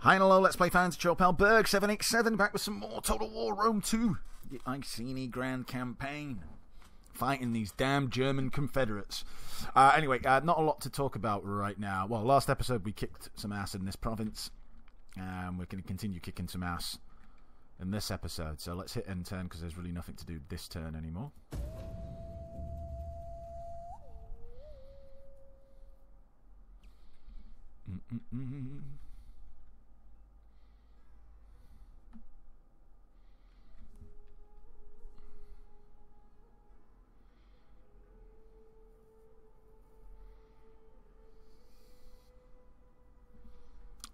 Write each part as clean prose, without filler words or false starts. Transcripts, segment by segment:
Hi and hello, Let's Play fans, it's your pal Berg787 back with some more Total War Rome 2. The Iceni Grand Campaign. Fighting these damn German Confederates. Anyway, not a lot to talk about right now. Well, last episode we kicked some ass in this province. And we're going to continue kicking some ass in this episode. So let's hit end turn because there's really nothing to do this turn anymore.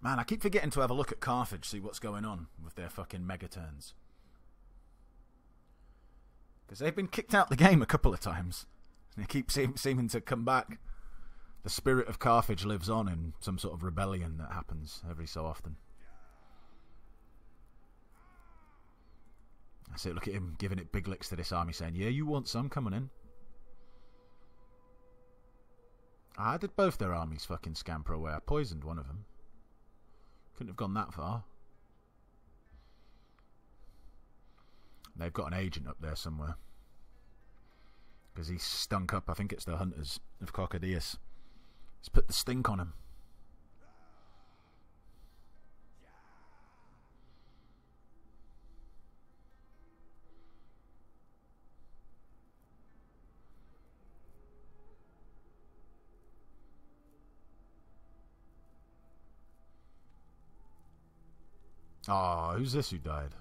Man, I keep forgetting to have a look at Carthage, see what's going on with their fucking megaturns. Because they've been kicked out the game a couple of times. They keep seeming to come back. The spirit of Carthage lives on in some sort of rebellion that happens every so often. I see, look at him giving it big licks to this army, saying, yeah, you want some coming in. How did both their armies fucking scamper away? I poisoned one of them. Couldn't have gone that far. They've got an agent up there somewhere. Because he's stunk up, I think it's the hunters of Crocodius. He's put the stink on him. Oh, who's this who died?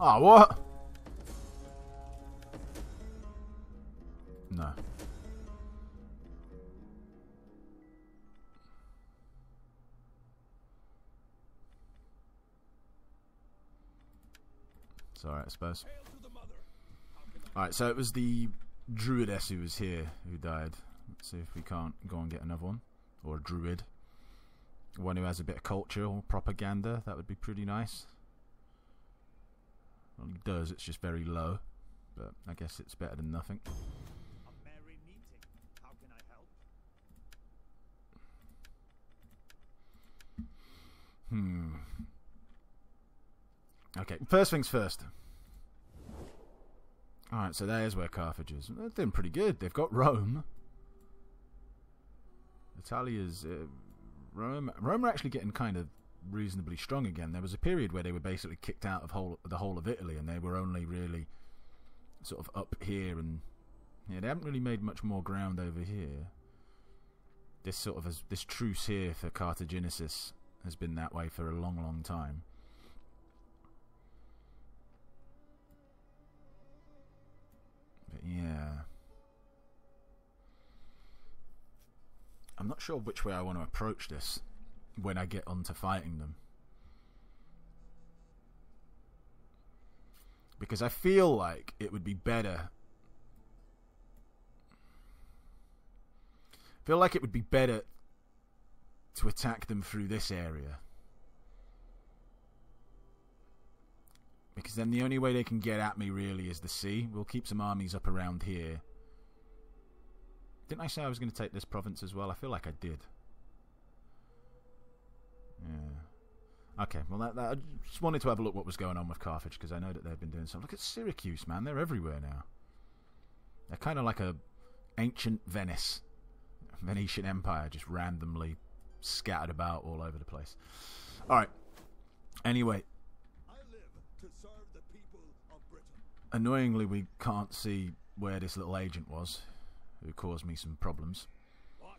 Oh, what? No. It's alright, I suppose. Alright, so it was the druidess who was here who died. Let's see if we can't go and get another one. Or a druid. One who has a bit of culture or propaganda. That would be pretty nice. Well, he does, it's just very low. But I guess it's better than nothing. A merry meeting. How can I help? Okay, first things first. Alright, so there's where Carthage is. They're doing pretty good. They've got Rome. Italia's Rome are actually getting kind of reasonably strong again. There was a period where they were basically kicked out of the whole of Italy, and they were only really sort of up here, and yeah, they haven't really made much more ground over here. This sort of this truce here for Carthaginisis has been that way for a long, long time. But yeah. I'm not sure which way I want to approach this when I get onto fighting them. Because I feel like it would be better... to attack them through this area. Because then the only way they can get at me really is the sea. We'll keep some armies up around here. Didn't I say I was going to take this province as well? I feel like I did. Yeah. Okay, well, I just wanted to have a look what was going on with Carthage, because I know that they've been doing something. Look at Syracuse, man. They're everywhere now. They're kind of like a ancient Venice. Venetian Empire, just randomly scattered about all over the place. Alright. Anyway. I live to serve the people of Britain. Annoyingly, we can't see where this little agent was, who caused me some problems. What?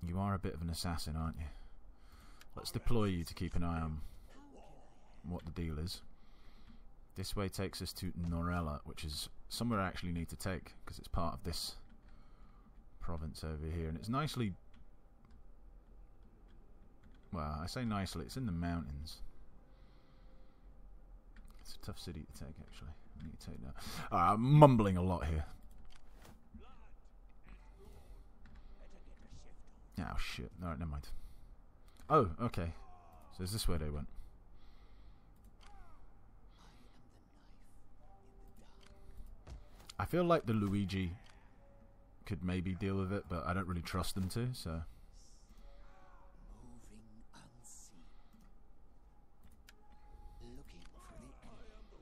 You are a bit of an assassin, aren't you? Let's deploy you to keep an eye on what the deal is. This way takes us to Norella, which is somewhere I actually need to take, because it's part of this province over here. And it's nicely... well, I say nicely, it's in the mountains. It's a tough city to take, actually. I need to take that. I'm mumbling a lot here. Oh shit. Alright, never mind. Oh, okay. So is this where they went? I feel like the Luigi could maybe deal with it, but I don't really trust them to, so. Moving unseen. Looking for the enemy.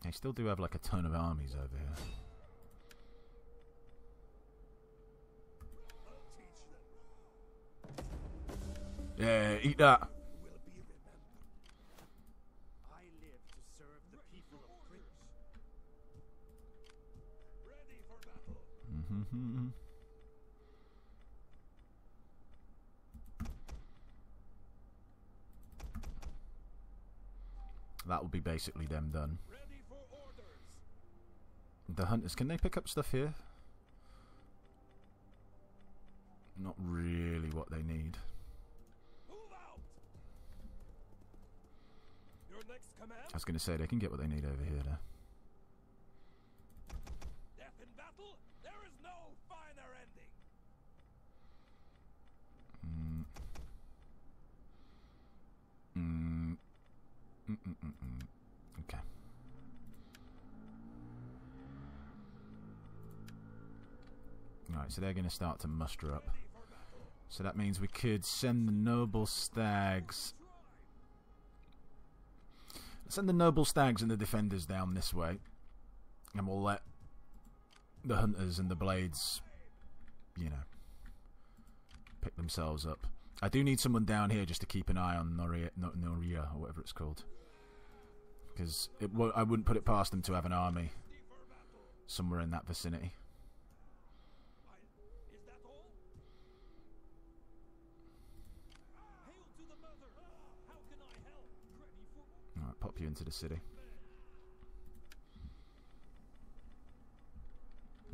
They still do have like a ton of armies over here. Yeah, eat that. I live to serve the people of Britain. Ready for battle. That will be basically them done. Ready for orders. The hunters, can they pick up stuff here? Not really what they need. Move out. Your next command. I was going to say they can get what they need over here though. Death in battle. There is no finer ending. Okay. Alright, so they're going to start to muster up. So that means we could send the noble stags. Send the noble stags and the defenders down this way. And we'll let the hunters and the blades, you know, pick themselves up. I do need someone down here just to keep an eye on Noria or whatever it's called. Because I wouldn't put it past them to have an army somewhere in that vicinity. Is that all? Hail to the mother. How can I help? Ready for. Alright, pop you into the city.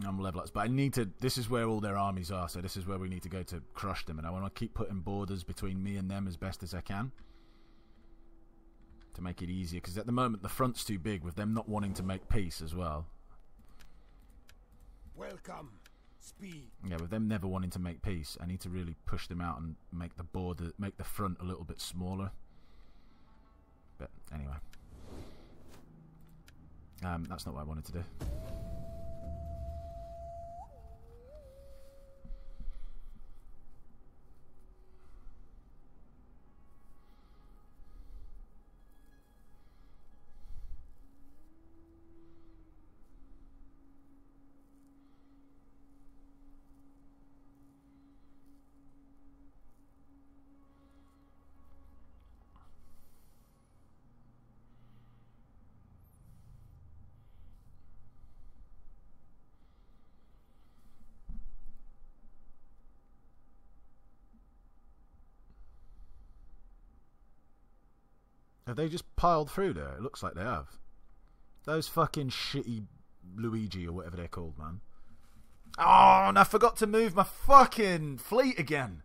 I'm level ups, but I need to. This is where all their armies are, so this is where we need to go to crush them. And I want to keep putting borders between me and them as best as I can to make it easier. Because at the moment the front's too big, with them not wanting to make peace as well. Welcome. Speed. Yeah, with them never wanting to make peace, I need to really push them out and make the border, make the front a little bit smaller. But anyway, that's not what I wanted to do. Have they just piled through there? It looks like they have. Those fucking shitty Luigi or whatever they're called, man. Oh, and I forgot to move my fucking fleet again.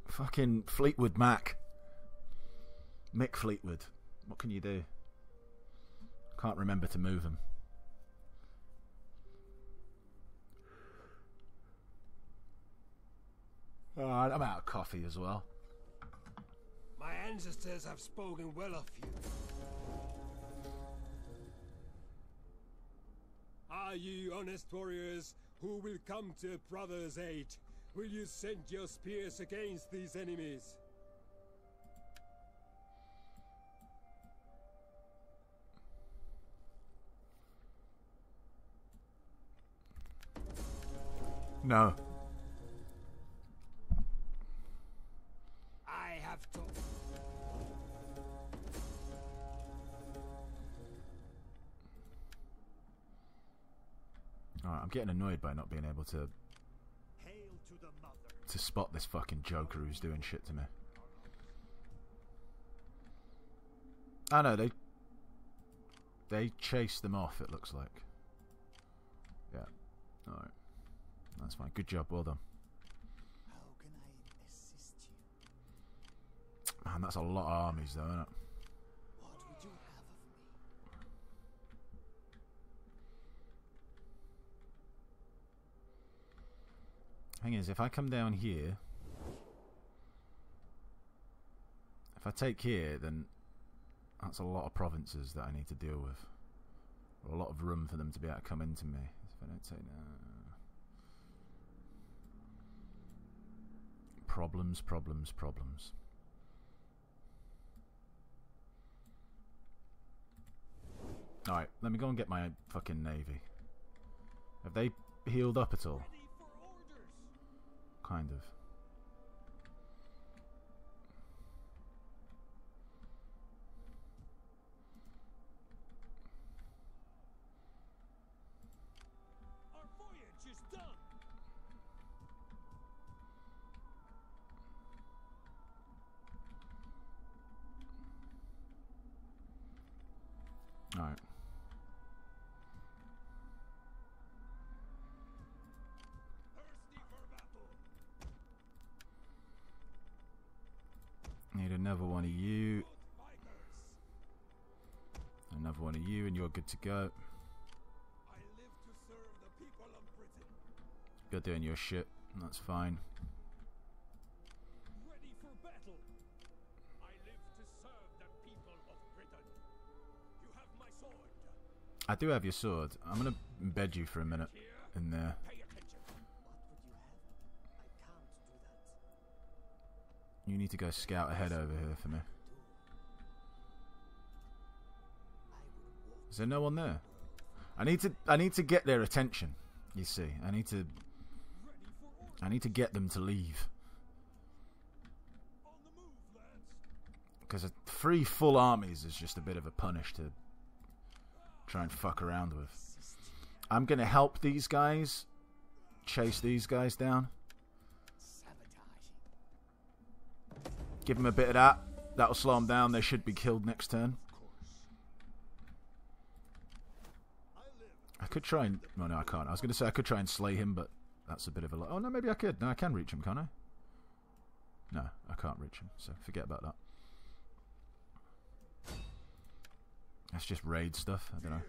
Fucking Fleetwood Mac. Mick Fleetwood. What can you do? Can't remember to move them. Alright, I'm out of coffee as well. My ancestors have spoken well of you. Are you honest warriors who will come to a brother's aid? Will you send your spears against these enemies? No. I have to. Alright, I'm getting annoyed by not being able to Hail to the mother. spot this fucking Joker who's doing shit to me. Oh no, they chased them off, it looks like. Yeah. Alright. That's fine. Good job, well done. How can I assist you? Man, that's a lot of armies though, isn't it? What would you have of me? Thing is, if I come down here, if I take here, then That's a lot of provinces that I need to deal with. Or a lot of room for them to be able to come into me. If I don't take problems, problems, problems. Alright, let me go and get my fucking navy. Have they healed up at all? Kind of. Our voyage is done. Alright. Thirsty for battle. Need another one of you. Good fighters. Another one of you, and you're good to go. I live to serve the people of Britain. You're doing your shit. That's fine. Ready for battle. I live to serve the people of Britain. You have my sword. I do have your sword. I'm gonna embed you for a minute Here, in there. pay attention. What would you have? I can't do that. You need to go scout ahead over here for me. Is there no one there? I need to get their attention. You see, I need to get them to leave. On the move, lads. Because 3 full armies is just a bit of a punish to try and fuck around with. I'm gonna help these guys chase these guys down. Sabotage. Give them a bit of that. That'll slow them down. They should be killed next turn. I could try and... No, no, I can't. I was going to say I could try and slay him, but that's a bit of a... Oh, no, maybe I could. No, I can reach him, can't I? No, I can't reach him, so forget about that. That's just raid stuff. I don't know.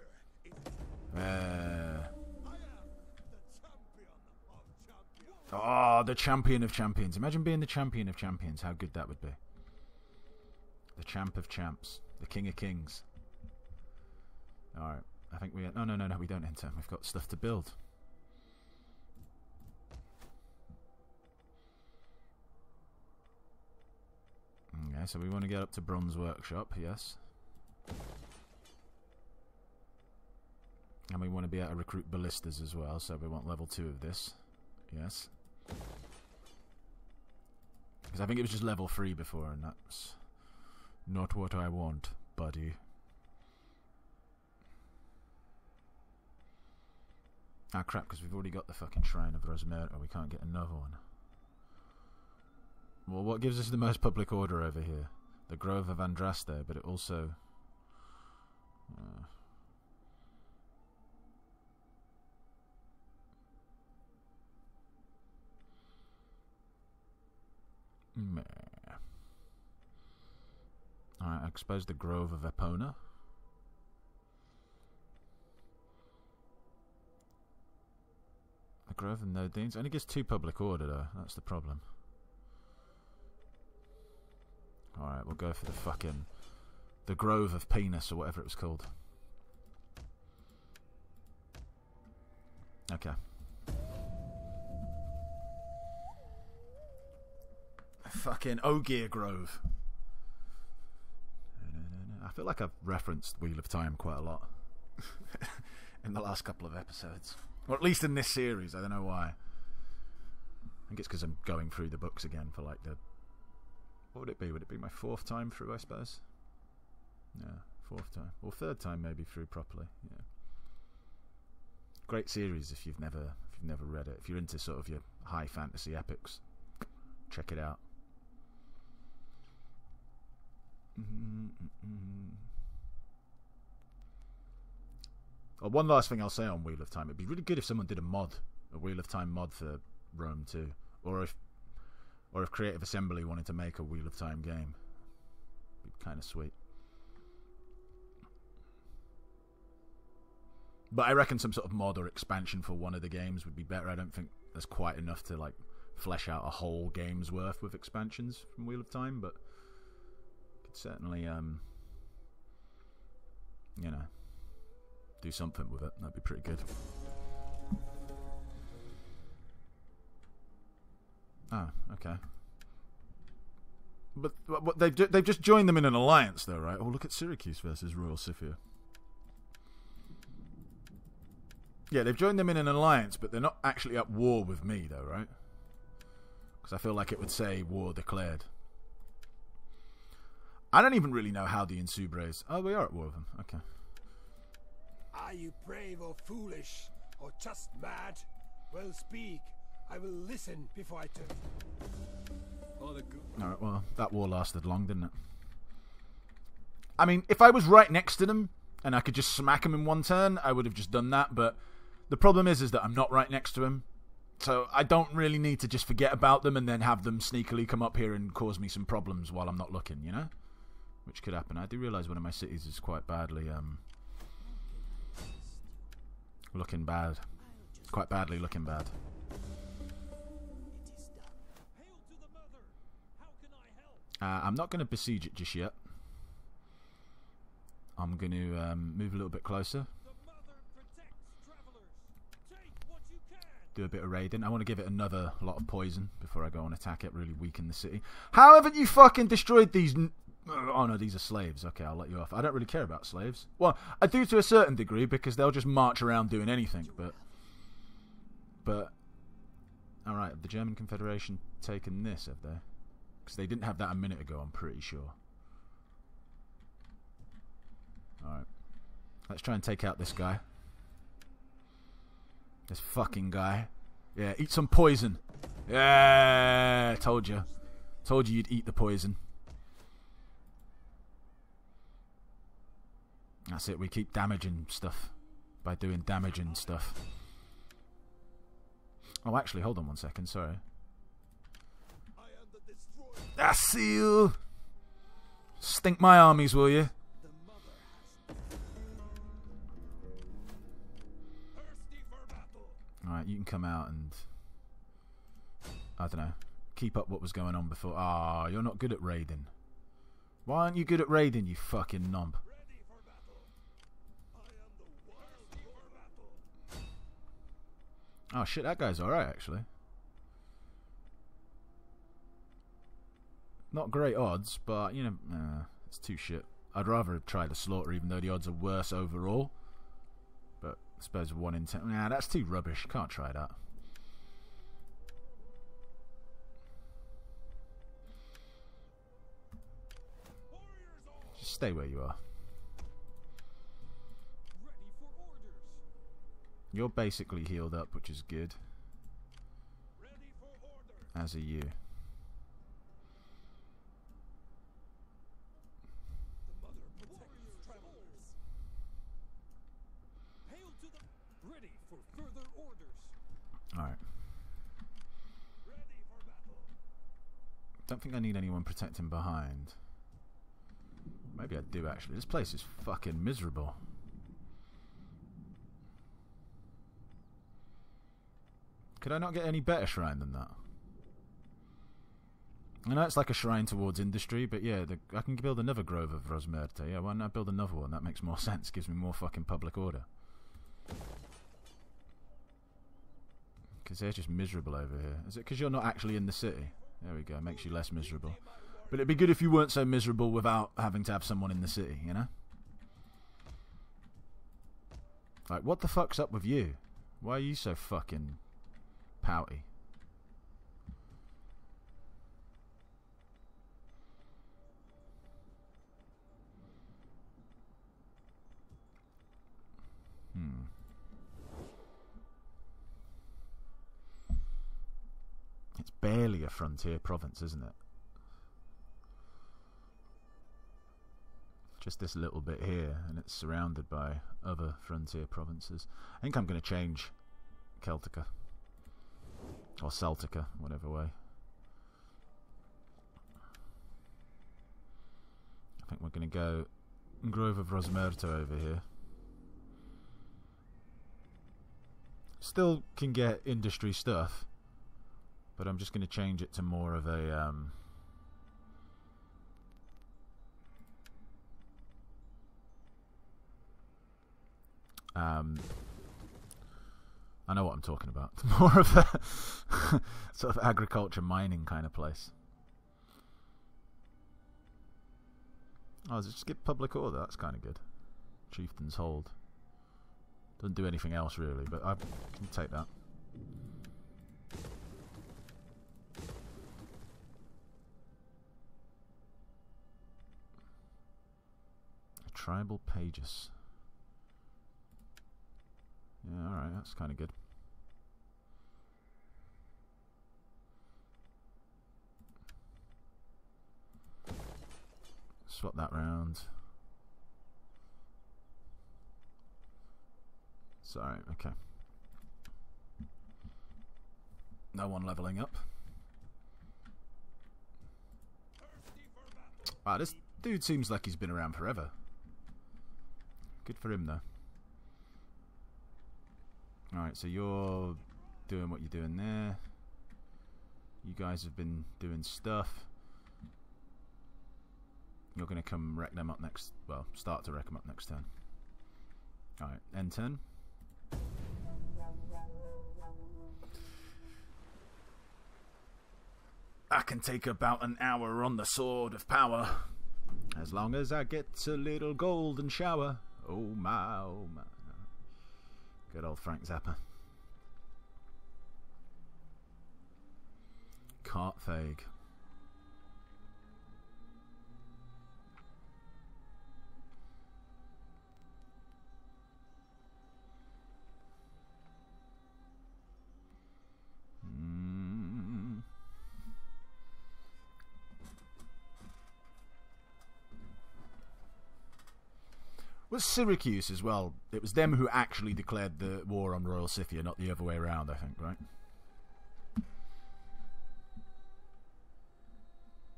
Oh, the champion of champions. Imagine being the champion of champions. How good that would be. The champ of champs. The king of kings. Alright. I think we... No, no, no, no. We don't enter. We've got stuff to build. Okay, so we want to get up to Bronze Workshop. Yes. And we want to be able to recruit ballistas as well. So we want level 2 of this. Yes. Because I think it was just level 3 before, and that's not what I want, buddy. Ah, crap, because we've already got the fucking Shrine of Rosmerta. We can't get another one. Well, what gives us the most public order over here? The Grove of Andraste, but it also... Meh. Alright, I expose the Grove of Epona. The Grove of Nodines only gives 2 public order though, that's the problem. Alright, we'll go for the fucking... The Grove of Penis, or whatever it was called. Okay. Fucking Ogier Grove. I feel like I've referenced Wheel of Time quite a lot in the last couple of episodes, or at least in this series. I don't know why. I think it's because I'm going through the books again for like the... What would it be? Would it be my 4th time through, I suppose? Yeah, 4th time. Or 3rd time maybe through properly. Yeah. Great series if you've never read it. If you're into sort of your high fantasy epics, check it out. Oh, one last thing I'll say on Wheel of Time. It'd be really good if someone did a Wheel of Time mod for Rome 2. Or if Creative Assembly wanted to make a Wheel of Time game. It'd be kind of sweet. But I reckon some sort of mod or expansion for one of the games would be better. I don't think there's quite enough to like flesh out a whole game's worth with expansions from Wheel of Time, but could certainly you know, do something with it. That'd be pretty good. Oh, okay. But they've just joined them in an alliance, though, right? Oh, look at Syracuse versus Royal Scythia. Yeah, they've joined them in an alliance, but they're not actually at war with me, though, right? Because I feel like it would say war declared. I don't even really know how the Insubres... Oh, we are at war with them. Okay. Are you brave or foolish, or just mad? Well, speak. I will listen before I turn. Alright, well, that war lasted long, didn't it? I mean, if I was right next to them, and I could just smack them in one turn, I would have just done that, but the problem is that I'm not right next to him. So I don't really need to just forget about them and then have them sneakily come up here and cause me some problems while I'm not looking, you know? Which could happen. I do realise one of my cities is quite badly, looking bad. Quite badly looking bad. I'm not going to besiege it just yet. I'm going to move a little bit closer. Do a bit of raiding. I want to give it another lot of poison before I go and attack it, really weaken the city. How haven't you fucking destroyed these... Oh no, these are slaves. Okay, I'll let you off. I don't really care about slaves. Well, I do to a certain degree because they'll just march around doing anything, but... Alright, have the German Confederation taken this, have they? Because they didn't have that a minute ago, I'm pretty sure. Alright. Let's try and take out this guy. This fucking guy. Yeah, eat some poison. Yeah, told you. Told you you'd eat the poison. That's it, we keep damaging stuff by doing damaging stuff. Oh, actually, hold on one second, sorry. I see you. Stink my armies, will you? Alright, you can come out and... I don't know. Keep up what was going on before. Ah, you're not good at raiding. Why aren't you good at raiding, you fucking knob? Oh shit, that guy's alright actually. Not great odds, but you know, it's too shit. I'd rather have tried a slaughter even though the odds are worse overall. But I suppose 1 in 10. Nah, that's too rubbish. Can't try that. Just stay where you are. You're basically healed up, which is good. As are you. Alright. Don't think I need anyone protecting behind. Maybe I do actually. This place is fucking miserable. Could I not get any better shrine than that? I know it's like a shrine towards industry, but yeah, I can build another Grove of Rosmerte. Yeah, why not build another one? That makes more sense. Gives me more fucking public order. Because they're just miserable over here. Is it because you're not actually in the city? There we go. Makes you less miserable. But it'd be good if you weren't so miserable without having to have someone in the city, you know? Like, what the fuck's up with you? Why are you so fucking pouty? It's barely a frontier province, isn't it? Just this little bit here, and it's surrounded by other frontier provinces. I think I'm going to change Celtica. Or Celtica, whatever way. I think we're going to go Grove of Rosmerto over here. Still can get industry stuff, but I'm just going to change it to more of a I know what I'm talking about. More of a sort of agriculture mining kind of place. Oh, just get public order. That's kind of good. Chieftain's Hold. Doesn't do anything else really, but I can take that. Tribal pages. Yeah, alright, that's kind of good. Swap that round. Sorry, okay. No one leveling up. Ah, this dude seems like he's been around forever. Good for him though. Alright, so you're doing what you're doing there. You guys have been doing stuff. You're going to come wreck them up next... Well, start to wreck them up next turn. Alright, end turn. I can take about an hour on the Sword of Power. As long as I get a little golden shower. Oh my, oh my. Good old Frank Zappa. Cartfag. Was Syracuse as well? It was them who actually declared the war on Royal Scythia, not the other way around, I think, right?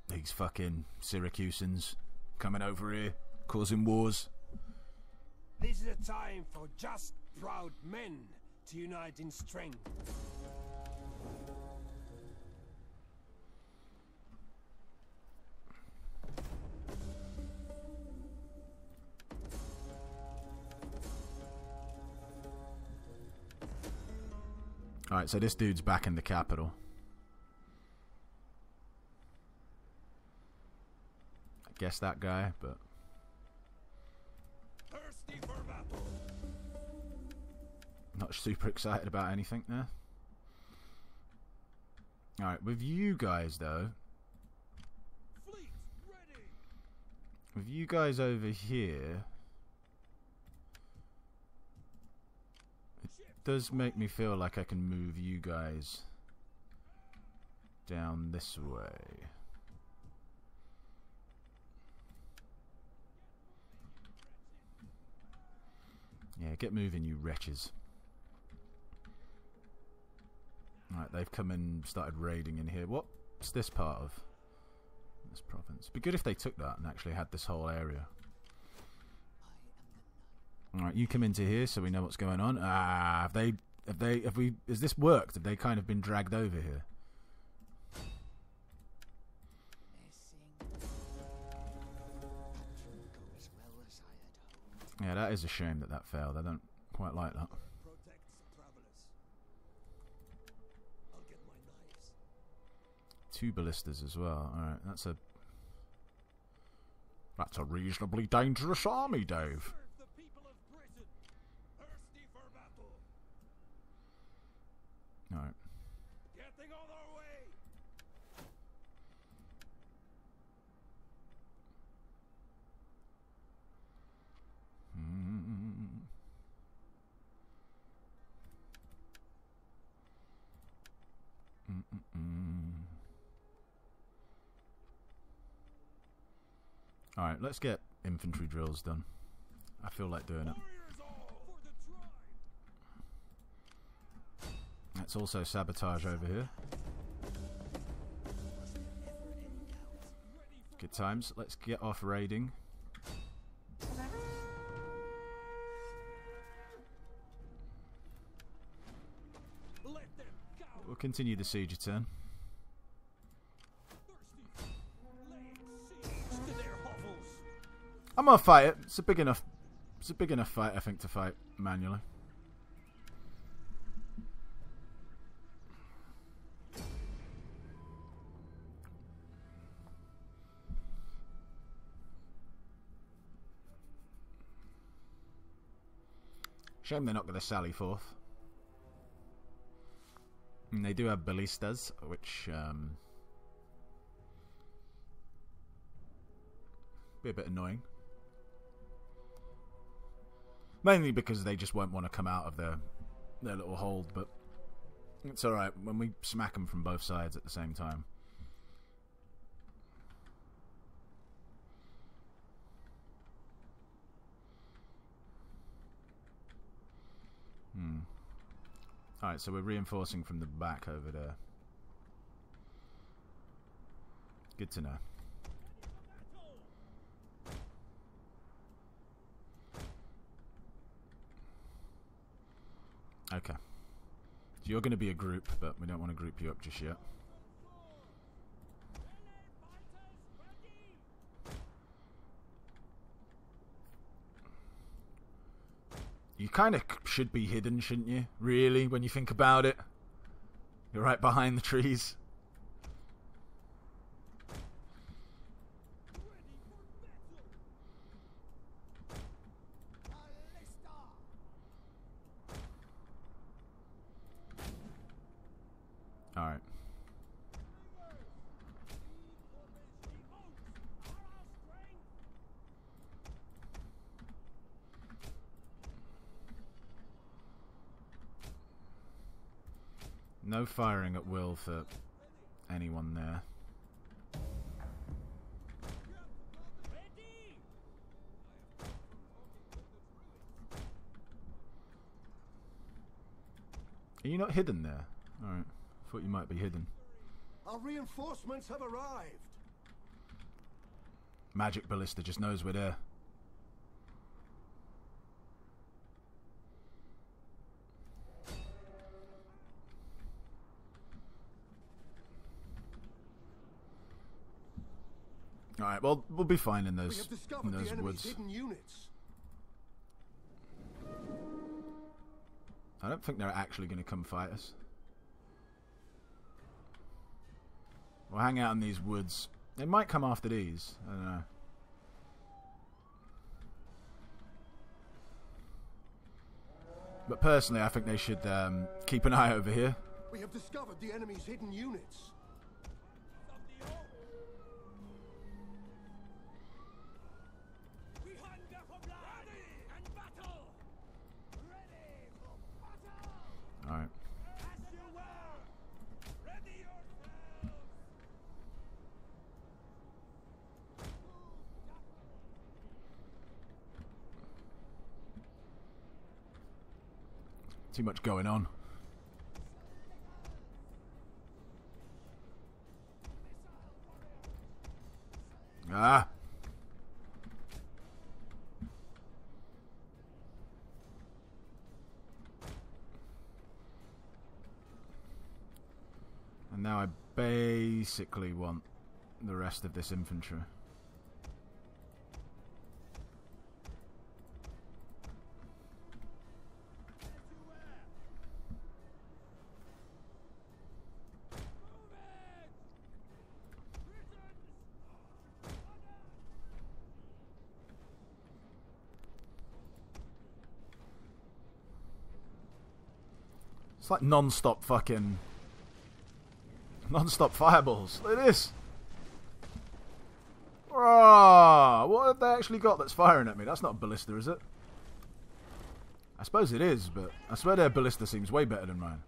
These fucking Syracusans coming over here, causing wars. This is a time for just, proud men to unite in strength. Alright, so this dude's back in the capital. I guess that guy, but... Thirsty for battle. Not super excited about anything there. Alright, with you guys though... Fleet ready. With you guys over here... Does make me feel like I can move you guys down this way. Yeah, get moving, you wretches. Right, they've come and started raiding in here. What's this part of this province? It'd be good if they took that and actually had this whole area. Alright, you come into here so we know what's going on. Ah, has this worked? Have they kind of been dragged over here? Yeah, that is a shame that failed. I don't quite like that. Protects travelers. I'll get my knives. 2 ballistas as well. Alright, that's a reasonably dangerous army, Dave. Alright. Getting on our way. Alright, let's get infantry drills done. I feel like doing it. Let's also sabotage over here. Good times. Let's get off raiding. We'll continue the siege a turn. I'm gonna fight it. It's a big enough It's a big enough fight, I think, to fight manually. Shame they're not going to sally forth. And they do have ballistas, which be a bit annoying. Mainly because they just won't want to come out of their little hold, but it's alright when we smack them from both sides at the same time. Alright, so we're reinforcing from the back over there. Good to know. Okay. So you're going to be a group, but we don't want to group you up just yet. You kind of should be hidden, shouldn't you? Really, when you think about it. You're right behind the trees. Alright. No firing at will for anyone there. Are you not hidden there? Alright. Thought you might be hidden. Our reinforcements have arrived. Magic Ballista just knows we're there. Alright, well, we'll be fine in those woods. Hidden units. I don't think they're actually going to come fight us. We'll hang out in these woods. They might come after these. I don't know. But personally, I think they should keep an eye over here. We have discovered the enemy's hidden units. Alright. Too much going on. Ah! And now I basically want the rest of this infantry. It's like non-stop fucking... non-stop fireballs. Look at this. Oh, what have they actually got that's firing at me? That's not a ballista, is it? I suppose it is, but I swear their ballista seems way better than mine.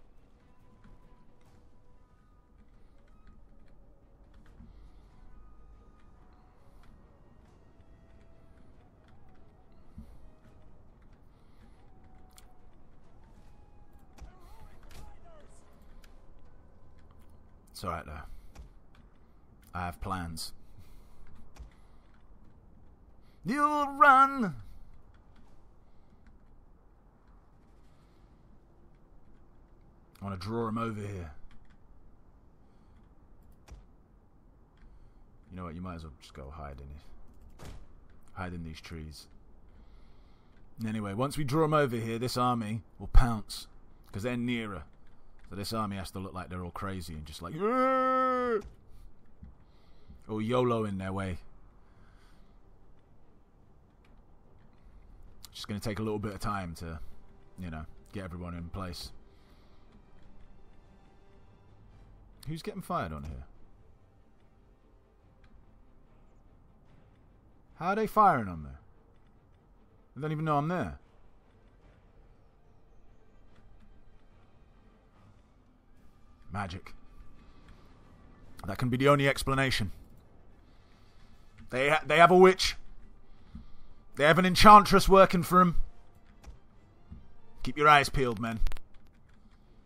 It's alright though. I have plans. You'll run! I want to draw him over here. You know what, you might as well just go hide in it. Hide in these trees. Anyway, once we draw them over here, this army will pounce because they're nearer. So this army has to look like they're all crazy and just like, or YOLO in their way. Just going to take a little bit of time to, you know, get everyone in place. Who's getting fired on here? How are they firing on me? I don't even know I'm there. Magic. That can be the only explanation. They have a witch. They have an enchantress working for them. Keep your eyes peeled, men.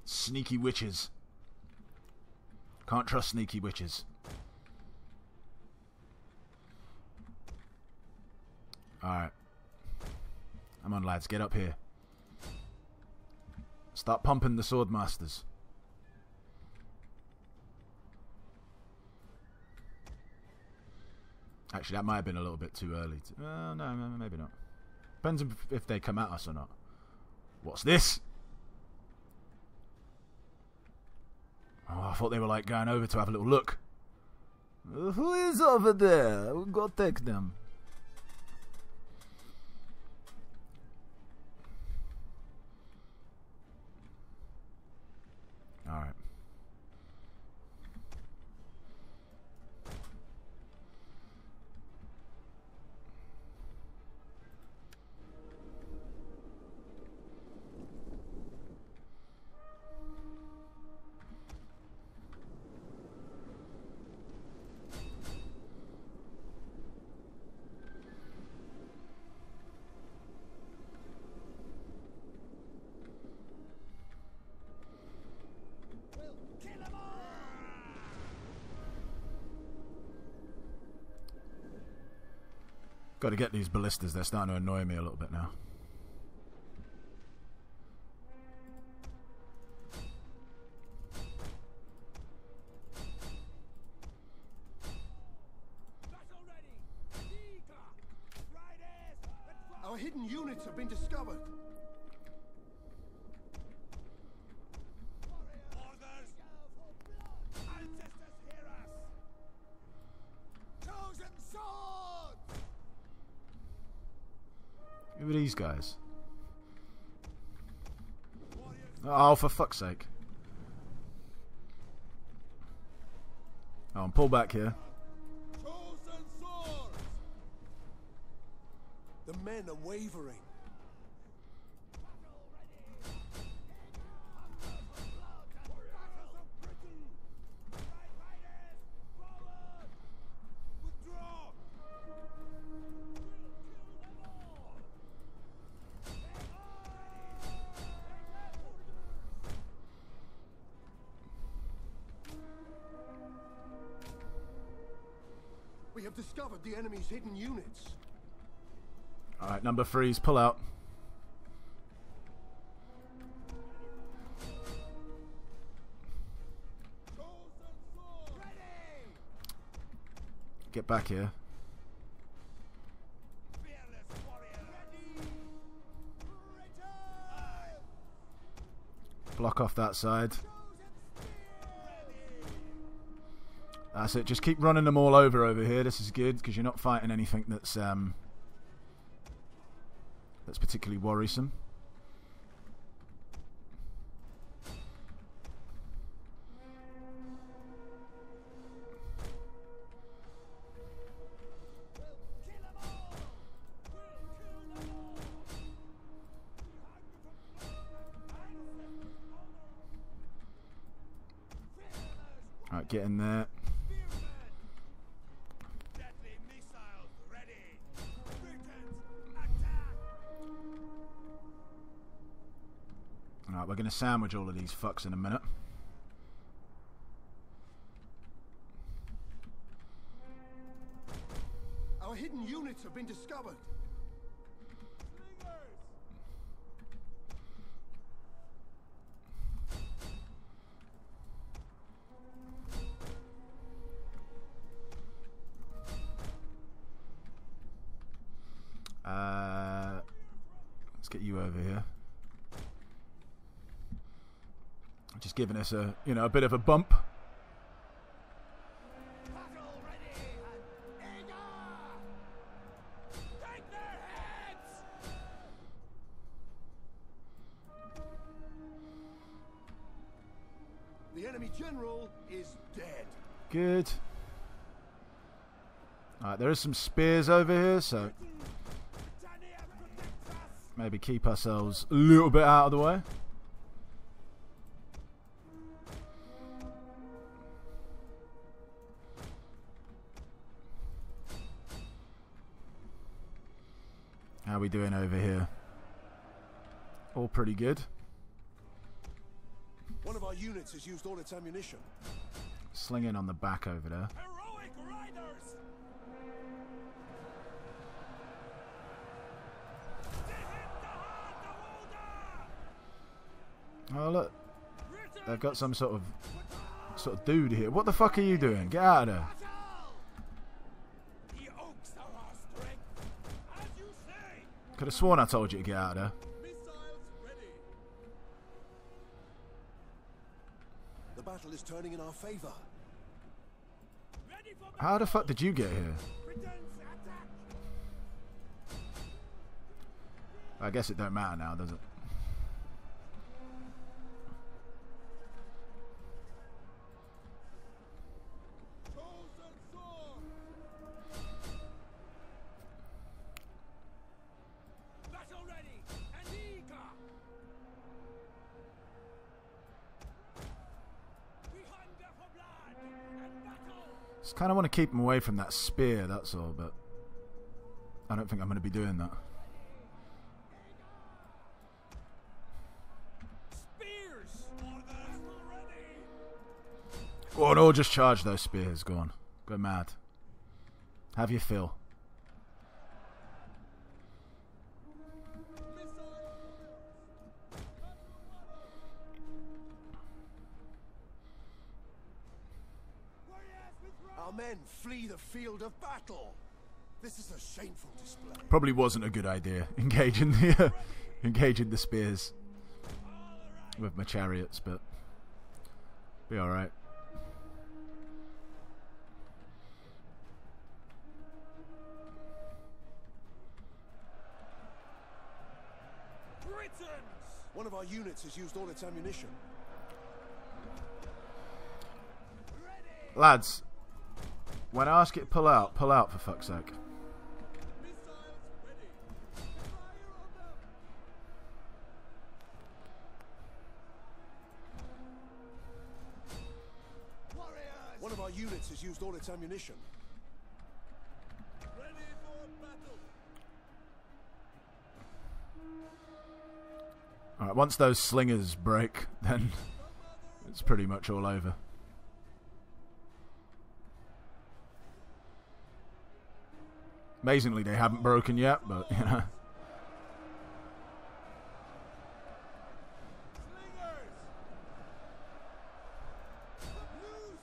Sneaky witches. Can't trust sneaky witches. Alright. Come on, lads. Get up here. Start pumping the swordmasters. Actually, that might have been a little bit too early. No, maybe not. Depends if they come at us or not. What's this? Oh, I thought they were like going over to have a little look. Who is over there? We'll go take them. Alright. Got to get these ballistas. They're starting to annoy me a little bit now. Our hidden units have been discovered. Orders! Ancestors hear us! Chosen sword! Who are these guys? Oh, for fuck's sake. Oh, I'm pulled back here. Chosen swords! The men are wavering. We have discovered the enemy's hidden units. Alright, number 3's pull out. Get back here. Block off that side. That's it. Just keep running them all over here. This is good because you're not fighting anything that's particularly worrisome. Alright, get in there. Alright, we're going to sandwich all of these fucks in a minute. Our hidden units have been discovered. over here. Just giving us a, you know, a bit of a bump. The enemy general is dead. Good. Alright, there is some spears over here, so maybe keep ourselves a little bit out of the way. How are we doing over here? All pretty good. One of our units has used all its ammunition. Slinging on the back over there. Heroic riders! Oh look, they've got some sort of dude here. What the fuck are you doing? Get out of there! The oaks are our strength, as you say. Could have sworn I told you to get out of there. Missiles ready. The battle is turning in our favor. Ready for How the fuck did you get here? Britons attack. I guess it don't matter now, does it? Chosen sword. Battle ready and eager. We hunger for blood and battle. Just kind of want to keep him away from that spear, that's all, but I don't think I'm going to be doing that. Spears. Orders ready. Go on, or just charge those spears. Go on. Go mad. Have your fill. Our men flee the field of battle. This is a shameful display. Probably wasn't a good idea engaging the spears with my chariots, but be all right. Britons. One of our units has used all its ammunition. Lads, when I ask it pull out for fuck's sake. Missiles ready. Fire on them. Warriors! One of our units has used all its ammunition. Ready for battle. Alright, once those slingers break, then it's pretty much all over. Amazingly, they haven't broken yet, but, you know. Slingers. Loose.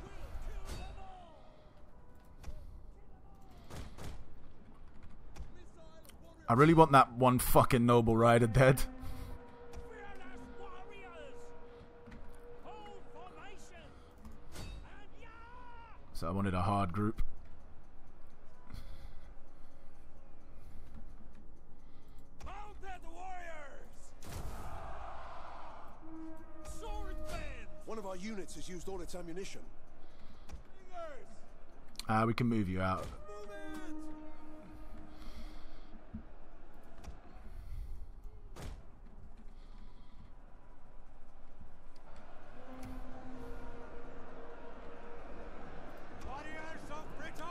We'll kill them all. Missile warriors. I really want that one fucking noble rider dead. Fearless warriors. Hold formation. And yeah. So I wanted a hard group. Mounted warriors. Sword bands. One of our units has used all its ammunition. Slingers. We can move you out. Move it. Warriors of Britain.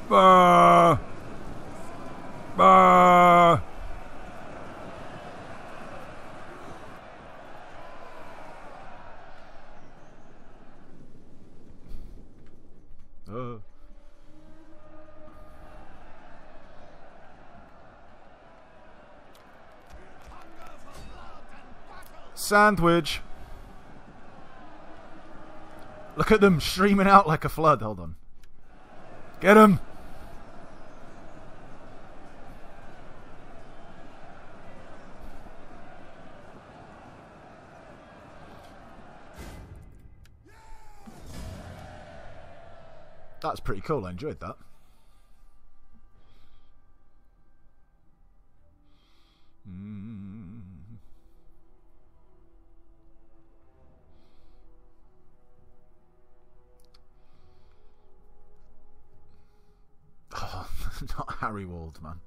Bah! Bah! Sandwich. Look at them streaming out like a flood. Hold on. Get him. was pretty cool. I enjoyed that. Oh, not Harry Wald, man.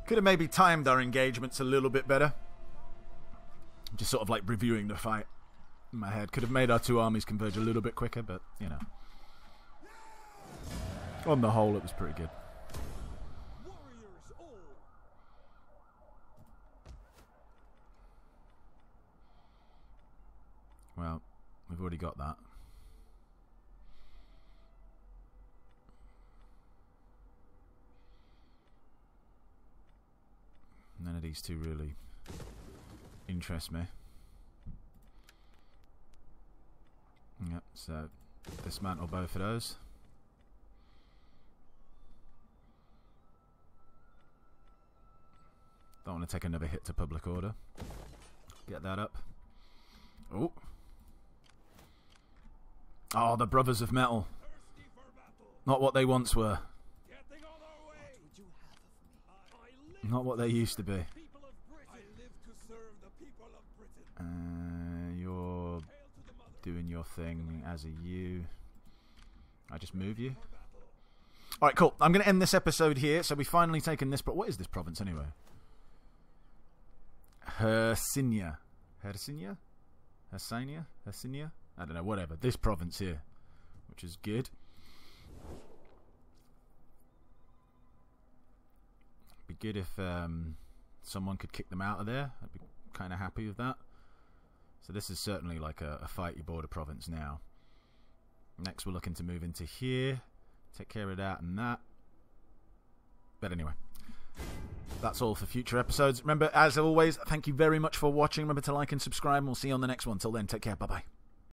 Could have maybe timed our engagements a little bit better. Just sort of like reviewing the fight in my head. Could have made our two armies converge a little bit quicker, but, you know. On the whole, it was pretty good. Warriors all. Well, we've already got that. None of these two really interest me. Yep, so dismantle both of those. Don't want to take another hit to public order. Get that up. Oh. Oh, the Brothers of Metal. Not what they once were. Not what they used to be. You're doing your thing as a you. I just move you. Alright, cool. I'm going to end this episode here. So we've finally taken this... What is this province anyway? Hercynia. Hercynia? Hercynia? Hercynia? I don't know, whatever. This province here. Which is good. Be good if someone could kick them out of there. I'd be kind of happy with that. So this is certainly like a fighty border province now. Next we're looking to move into here. Take care of that and that. But anyway, that's all for future episodes. Remember, as always, thank you very much for watching. Remember to like and subscribe, and we'll see you on the next one. Till then, take care. Bye-bye.